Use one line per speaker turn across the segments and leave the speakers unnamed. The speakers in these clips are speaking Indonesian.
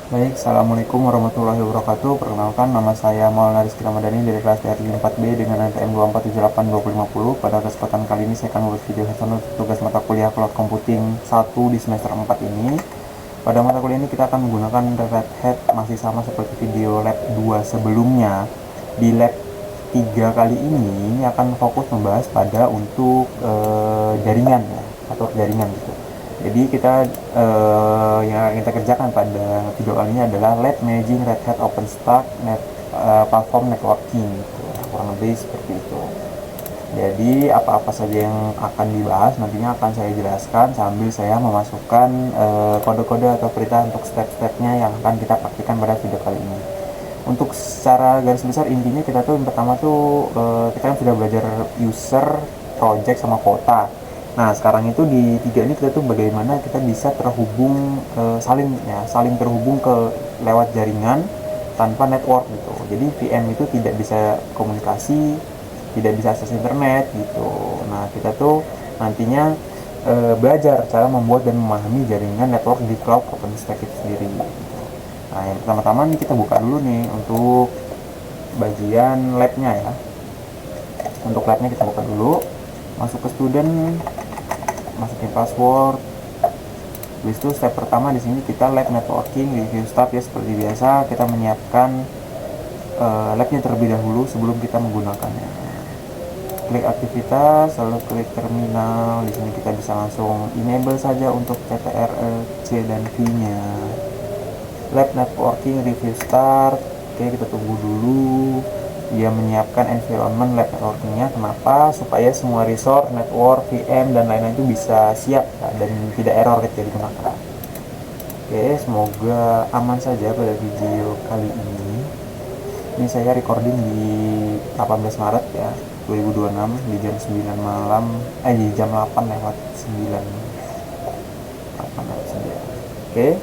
Baik, Assalamualaikum warahmatullahi wabarakatuh. Perkenalkan, nama saya Maulana Rizky Ramadhani dari kelas TRI 4B dengan NPM 2478250. Pada kesempatan kali ini saya akan membuat video hands-on untuk tugas mata kuliah Cloud Computing 1 di semester 4 ini. Pada mata kuliah ini kita akan menggunakan Red Hat, masih sama seperti video lab 2 sebelumnya. Di lab 3 kali ini akan fokus membahas pada untuk jaringan ya, atau jaringan gitu. Jadi yang kita kerjakan pada video kali ini adalah Lab Managing Red Hat OpenStack Platform Networking gitu. Kurang lebih seperti itu. Jadi apa-apa saja yang akan dibahas nantinya akan saya jelaskan sambil saya memasukkan kode-kode atau perintah untuk step-stepnya yang akan kita praktikkan pada video kali ini. Untuk secara garis besar intinya kita tuh yang pertama tuh kita kan sudah belajar user, project sama kota. Nah sekarang itu di tiga ini kita tuh bagaimana kita bisa terhubung saling terhubung ke lewat jaringan tanpa network gitu. Jadi VM itu tidak bisa komunikasi, tidak bisa akses internet gitu. Nah kita tuh nantinya belajar cara membuat dan memahami jaringan network di cloud OpenStack itu sendiri. Nah yang pertama-tama nih kita buka dulu nih untuk bagian labnya ya. Untuk labnya kita buka dulu, masuk ke student, masukin password. Habis itu step pertama di sini kita lab networking review start ya, seperti biasa kita menyiapkan labnya terlebih dahulu sebelum kita menggunakannya. Klik aktivitas, lalu klik terminal. Di sini kita bisa langsung enable saja untuk CTRL C dan V nya. Lab networking review start. Oke, kita tunggu dulu dia menyiapkan environment lab networkingnya. Kenapa? Supaya semua resource, network, VM dan lain-lain itu bisa siap ya, dan tidak error ketika digunakan. Oke, semoga aman saja pada video kali ini. Ini saya recording di 18 Maret ya 2026 di jam 9 malam, di jam 8 lewat 9. 8 lewat 9. Oke,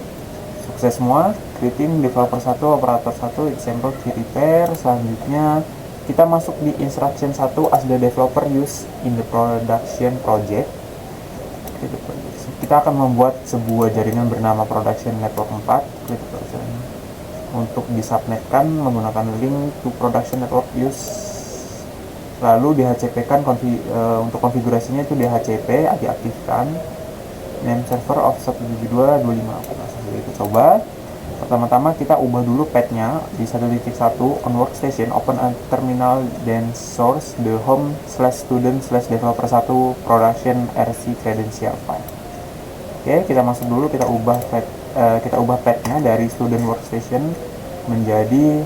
sukses semua. Creating developer 1, operator 1, example repair. Selanjutnya kita masuk di instruction 1 as the developer use in the production project. Kita akan membuat sebuah jaringan bernama production network 4 untuk disubnetkan menggunakan link to production network use. Lalu di HCP kan untuk konfigurasinya itu DHCP diaktifkan. Name server of 172.25. Kita coba. Pertama-tama kita ubah dulu path-nya di 1.1 on workstation, open a terminal, then source the home/student/developer1 production rc credential file. Oke, kita masuk dulu, kita ubah path-nya dari student workstation menjadi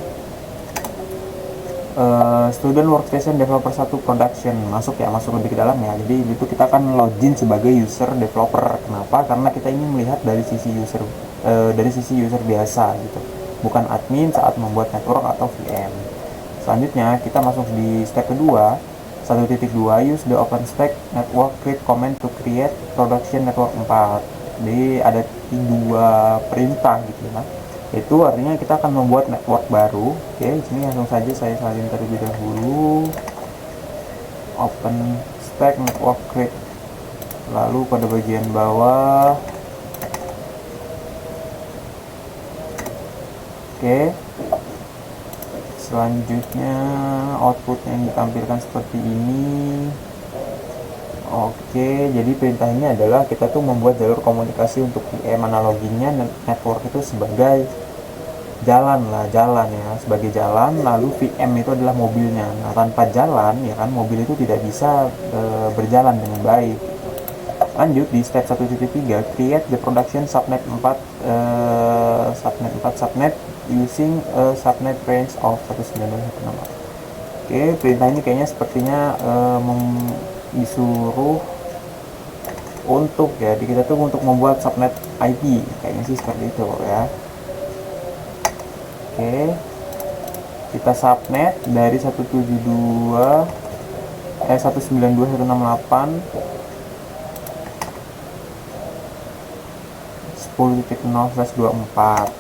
student workstation developer 1 production. Masuk lebih ke dalam ya. Jadi itu kita akan login sebagai user developer. Kenapa? Karena kita ingin melihat dari sisi user biasa gitu, bukan admin saat membuat network atau VM. Selanjutnya kita masuk di step kedua 1.2 use the OpenStack network create command to create production network 4. Jadi ada dua perintah gitu ya. Itu artinya kita akan membuat network baru. Oke, di sini langsung saja saya salin terlebih dahulu OpenStack network create. Lalu pada bagian bawah, oke, selanjutnya output yang ditampilkan seperti ini. Oke, jadi perintah ini adalah kita tuh membuat jalur komunikasi untuk VM analoginya network itu sebagai jalan ya, sebagai jalan. Lalu VM itu adalah mobilnya. Nah, tanpa jalan ya kan mobil itu tidak bisa berjalan dengan baik. Lanjut di step 1.3 create the production subnet 4 subnet using a subnet range of 192.168. Oke, perintah ini kayaknya sepertinya disuruh untuk ya kita tuh untuk membuat subnet IP, kayaknya sih seperti itu ya. Oke, kita subnet dari 192.168 10.0/24.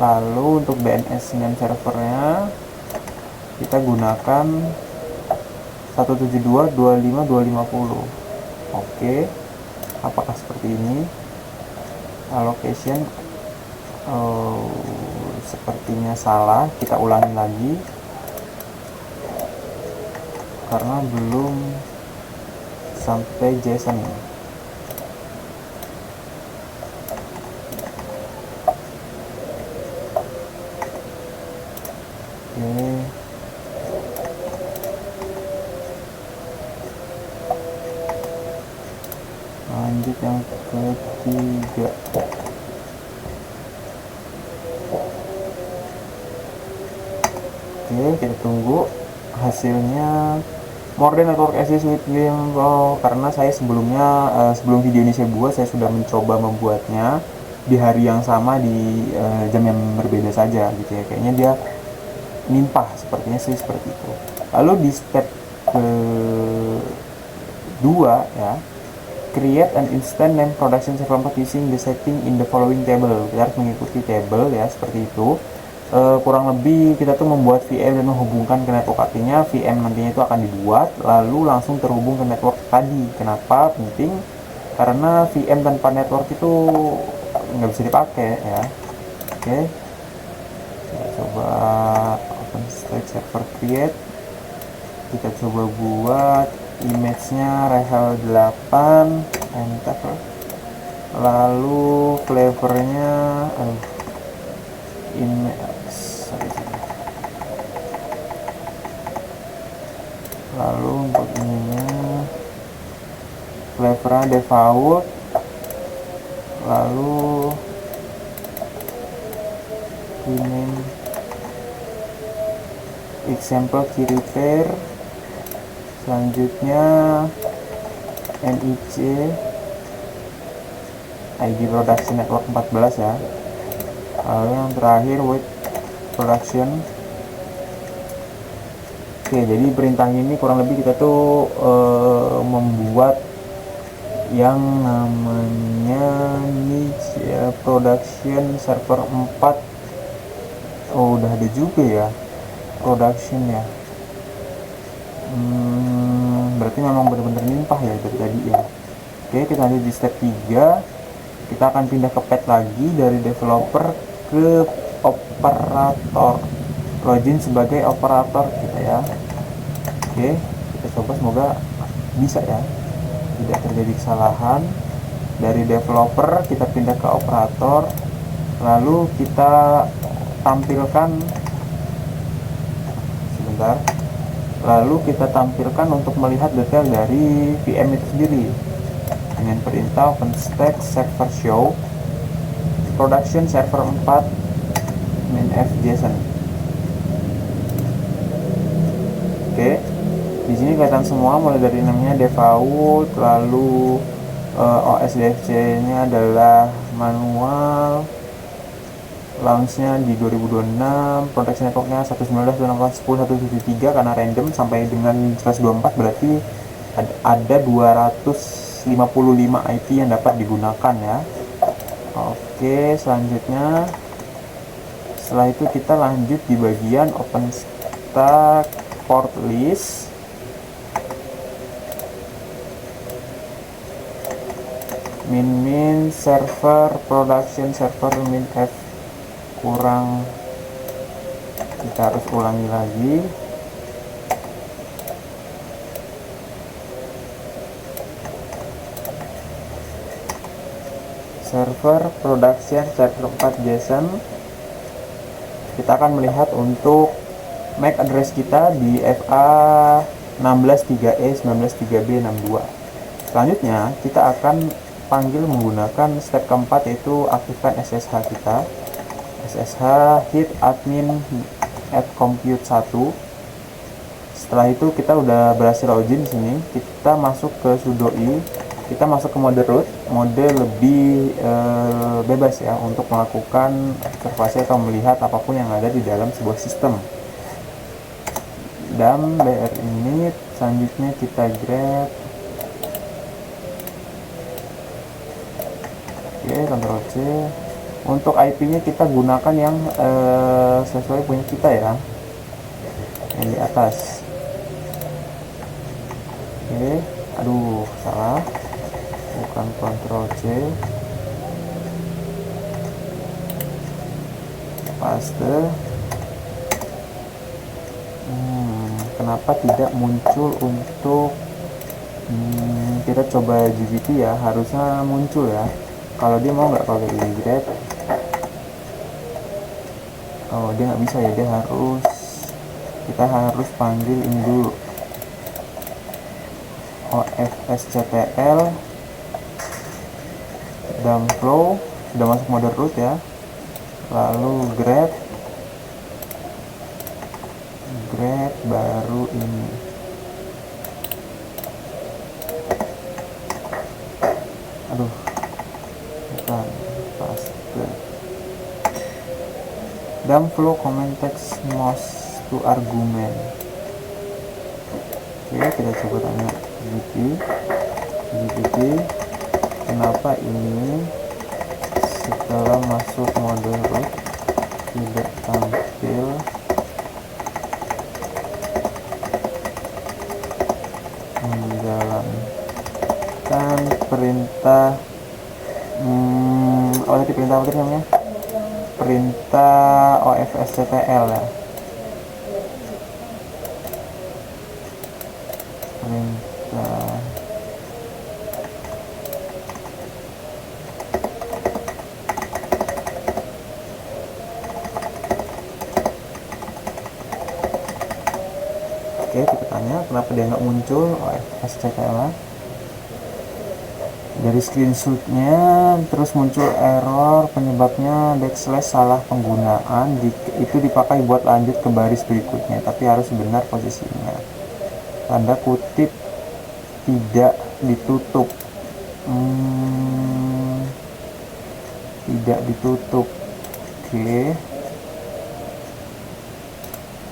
Lalu untuk DNS name servernya kita gunakan 172.25.250. Oke, apakah seperti ini? Allocation sepertinya salah, kita ulangi lagi karena belum sampai JSON. Oke, lanjut yang ketiga. Oke, kita tunggu hasilnya. More than network access with game. Karena saya sebelumnya sebelum video ini saya buat, saya sudah mencoba membuatnya di hari yang sama di jam yang berbeda saja gitu ya. Kayaknya dia nimpah, sepertinya sih seperti itu. Lalu di step kedua ya, create an instant name production server 4 using the setting in the following table. Kita harus mengikuti table ya, seperti itu. Kurang lebih kita tuh membuat VM dan menghubungkan ke network, artinya VM nantinya itu akan dibuat lalu langsung terhubung ke network tadi. Kenapa penting? Karena VM tanpa network itu nggak bisa dipakai ya. Oke, kita coba OpenStack server create, kita coba buat image-nya Rahel 8, enter, lalu flavornya lalu untuk ininya flavornya default, lalu rename example key repair, selanjutnya NIC ID production network 14 ya, lalu yang terakhir with production. Oke, jadi perintah ini kurang lebih kita tuh membuat yang namanya niche ya, production server 4. Oh, udah ada juga ya production ya. Berarti memang benar-benar nimpah ya dari tadi ya. Oke, kita lanjut di step 3. Kita akan pindah ke pet lagi, dari developer ke operator, login sebagai operator kita ya. Oke, kita coba, semoga bisa ya, tidak terjadi kesalahan. Dari developer kita pindah ke operator, lalu kita tampilkan sebentar, lalu kita tampilkan untuk melihat detail dari VM itu sendiri dengan perintah OpenStack server show production server 4 main JSON. Oke, di sini kelihatan semua mulai dari namanya default, lalu OSDFC-nya adalah manual, launch-nya di 2026, production network-nya 119.168.10.173 karena random sampai dengan 124, berarti ada 255 IP yang dapat digunakan ya. Oke, selanjutnya setelah itu kita lanjut di bagian OpenStack port list. Min server production server min F kurang, kita harus ulangi lagi. Server production server 4 JSON. Kita akan melihat untuk MAC address kita di FA 163E 193B62. Selanjutnya kita akan panggil menggunakan step keempat, yaitu aktifkan SSH kita, SSH hit admin at compute 1. Setelah itu kita udah berhasil login di sini, kita masuk ke sudo i, kita masuk ke mode root, mode lebih bebas ya untuk melakukan observasi atau melihat apapun yang ada di dalam sebuah sistem. Dan BR ini selanjutnya kita grab, oke, Ctrl C. Untuk IP-nya kita gunakan yang sesuai punya kita ya, yang di atas. Oke, aduh salah, bukan Ctrl C. paste. Kenapa tidak muncul untuk kita coba GPT ya, harusnya muncul ya. Kalau dia mau nggak kalau kayak grab? Oh, dia nggak bisa ya, kita harus panggil ini dulu, OFSCTL Dumflow, sudah masuk mode root ya, lalu grab baru ini. Aduh, bukan, paste. Dumflow comment text most to argument. Oke, kita coba tanya GPT, kenapa ini setelah masuk mode root tidak tampil menjalankan perintah perintah apa namanya, perintah OFSCTL ya, perintah Oke, kita tanya kenapa dia nggak muncul OFSCTL. Dari screenshotnya terus muncul error, penyebabnya backslash salah penggunaan, itu dipakai buat lanjut ke baris berikutnya tapi harus benar posisinya, tanda kutip tidak ditutup. Tidak ditutup.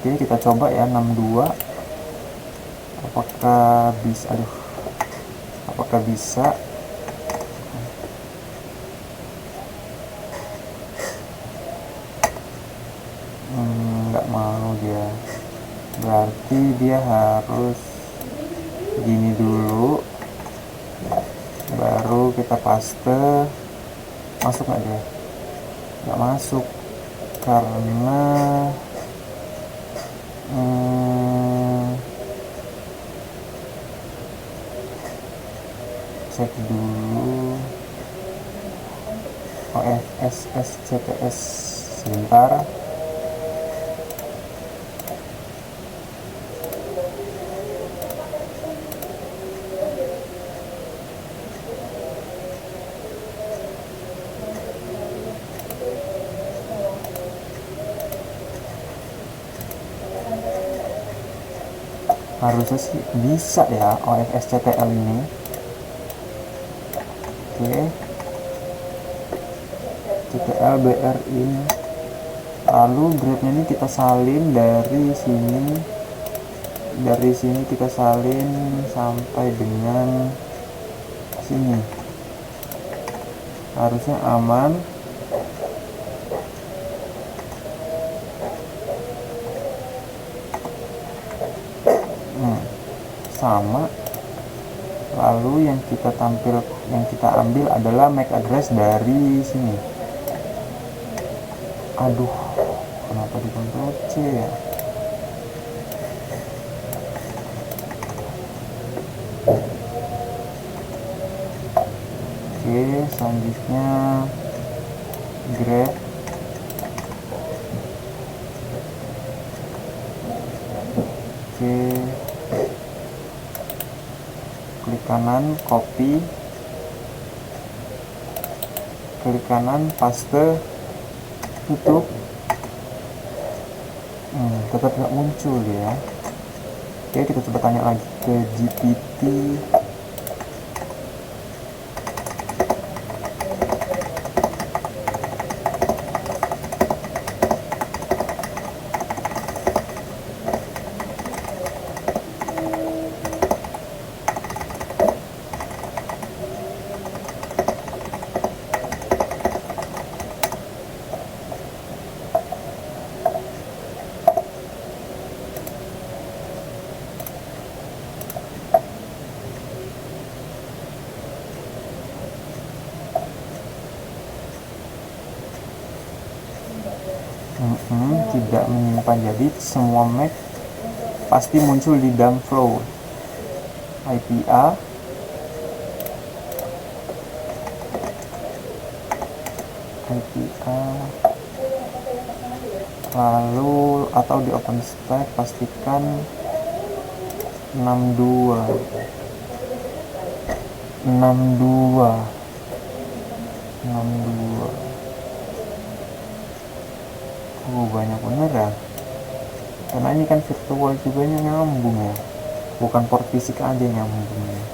Oke, kita coba ya 62, apakah bisa. Nggak mau dia, berarti dia harus gini dulu baru kita paste. Masuk nggak dia? Nggak masuk karena cek dulu OFSCTS sebentar. Harusnya sih bisa ya OFSCTL ini. Oke, CTL BR ini, lalu grade-nya ini kita salin dari sini kita salin sampai dengan sini, harusnya aman. Sama. Lalu yang kita ambil adalah MAC address dari sini. Aduh, kenapa di Ctrl C ya? Oke, selanjutnya grab. Oke, klik kanan copy, klik kanan paste, tutup. Tetap nggak muncul ya. Oke, kita coba tanya lagi ke GPT. Tidak menyimpan. Jadi semua Mac pasti muncul di dump flow. IPA lalu atau di OpenStack pastikan 62. Banyak bener ya, karena ini kan virtual juga nyambung ya, bukan port fisik aja nyambung ya.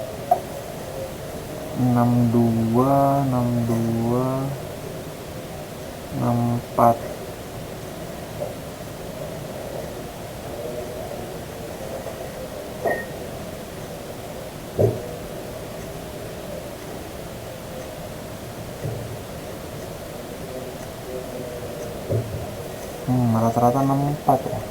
62 64. Rata-rata 64 ya.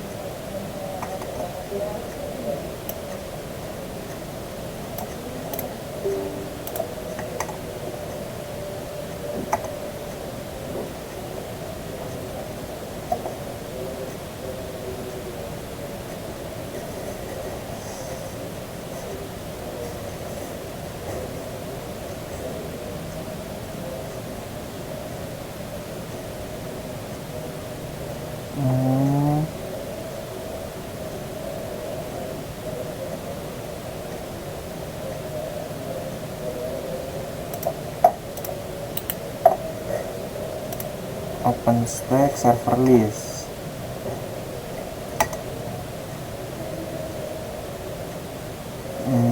OpenStack serverless.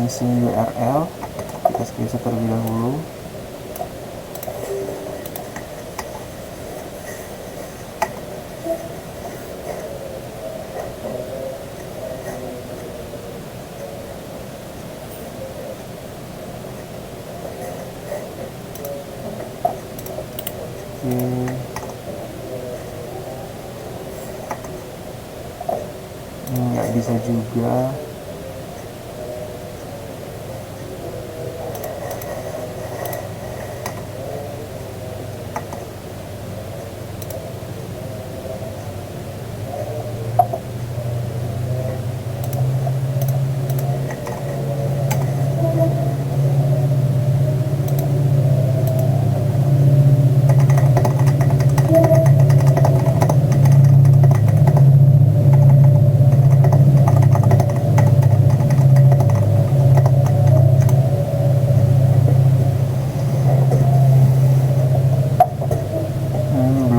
Isi URL kita screenshot terlebih dahulu. Nggak bisa juga.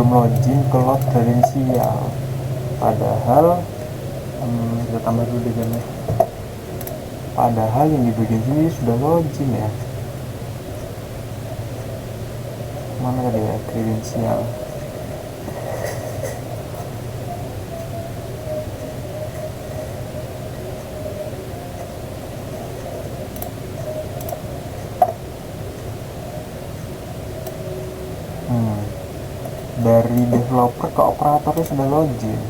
Login ke load kredensial, padahal kita tambah dulu deh jamnya. Padahal yang di bagian sini sudah login ya. Mana tadi ya kredensial? Dari developer ke operatornya sudah login.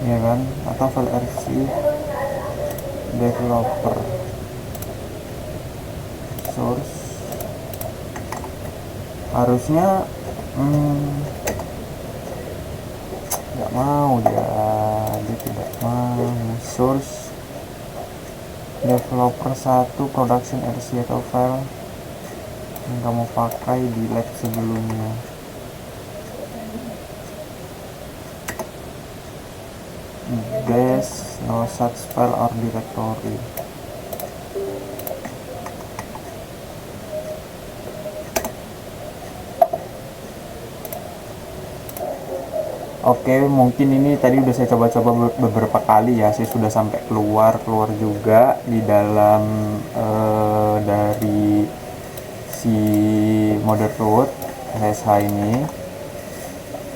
Ya kan? Atau file archive developer source harusnya nggak mau dia tidak mau. Source developer 1 production RC atau file yang kamu pakai di lab sebelumnya. There's no such file or directory. Oke, mungkin ini tadi udah saya coba-coba beberapa kali ya. Saya sudah sampai keluar juga di dalam dari si Motherboard SSH ini.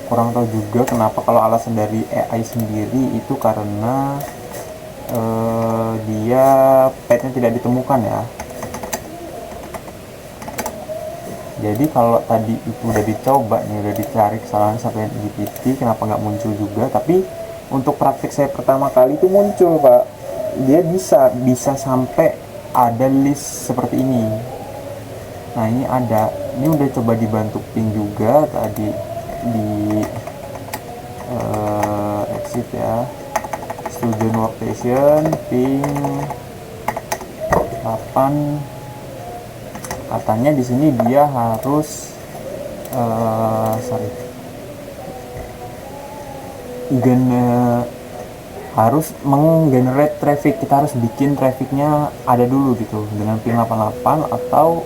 Kurang tahu juga kenapa, kalau alasan dari AI sendiri itu karena dia padnya tidak ditemukan ya. Jadi kalau tadi itu udah dicoba nih, udah dicari kesalahan sampai GPT, kenapa nggak muncul juga, tapi untuk praktik saya pertama kali itu muncul Pak, dia bisa sampai ada list seperti ini. Nah ini ada, ini udah coba dibantu ping juga tadi di exit ya, student workstation ping 8. Katanya di sini dia harus harus menggenerate traffic. Kita harus bikin trafficnya ada dulu gitu dengan ping 88 atau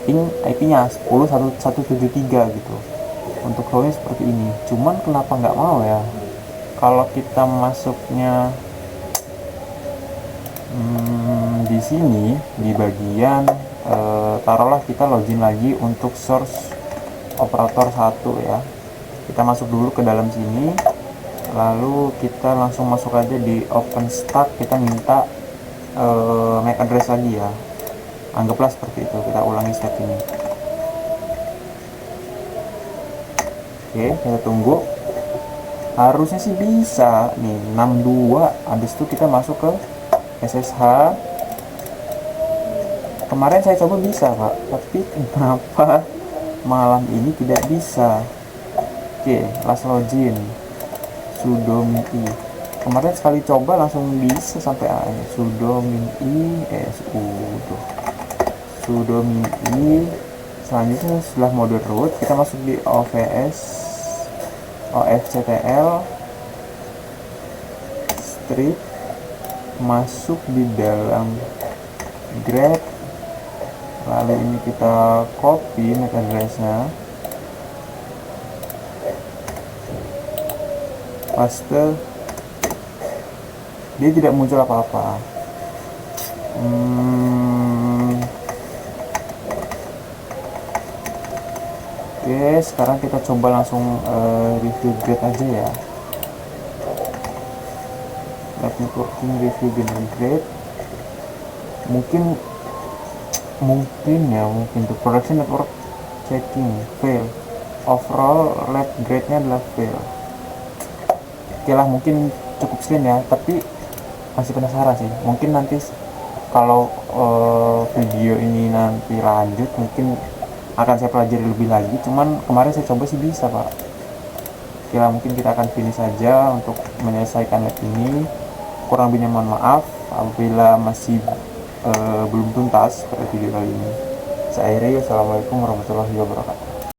ping IP-nya 10.173 gitu. Untuk flow-nya seperti ini. Cuman kenapa nggak mau ya? Kalau kita masuknya di sini di bagian taruhlah kita login lagi untuk source operator 1 ya. Kita masuk dulu ke dalam sini, lalu kita langsung masuk aja di OpenStack. Kita minta MAC address lagi ya, anggaplah seperti itu. Kita ulangi step ini. Oke, kita tunggu. Harusnya sih bisa nih 62. Habis itu kita masuk ke SSH. Kemarin saya coba bisa Pak, tapi kenapa malam ini tidak bisa? Oke, last login sudo min i. Kemarin sekali coba langsung bisa sampai sudo min i sudo min i. Selanjutnya setelah mode root kita masuk di ofctl strip, masuk di dalam grep, lalu ini kita copy MAC address-nya, paste. Dia tidak muncul apa-apa. Oke, sekarang kita coba langsung review grade aja ya. Lab networking review grade. Mungkin untuk production network checking fail. Overall lab grade-nya adalah fail. Oke lah, mungkin cukup sekian ya, tapi masih penasaran sih. Mungkin nanti kalau video ini nanti lanjut mungkin akan saya pelajari lebih lagi. Cuman kemarin saya coba sih bisa Pak. Oke lah, mungkin kita akan finish saja untuk menyelesaikan lab ini. Kurang lebihnya mohon maaf apabila masih belum tuntas pada video kali ini. Saya akhiri. Wassalamualaikum warahmatullahi wabarakatuh.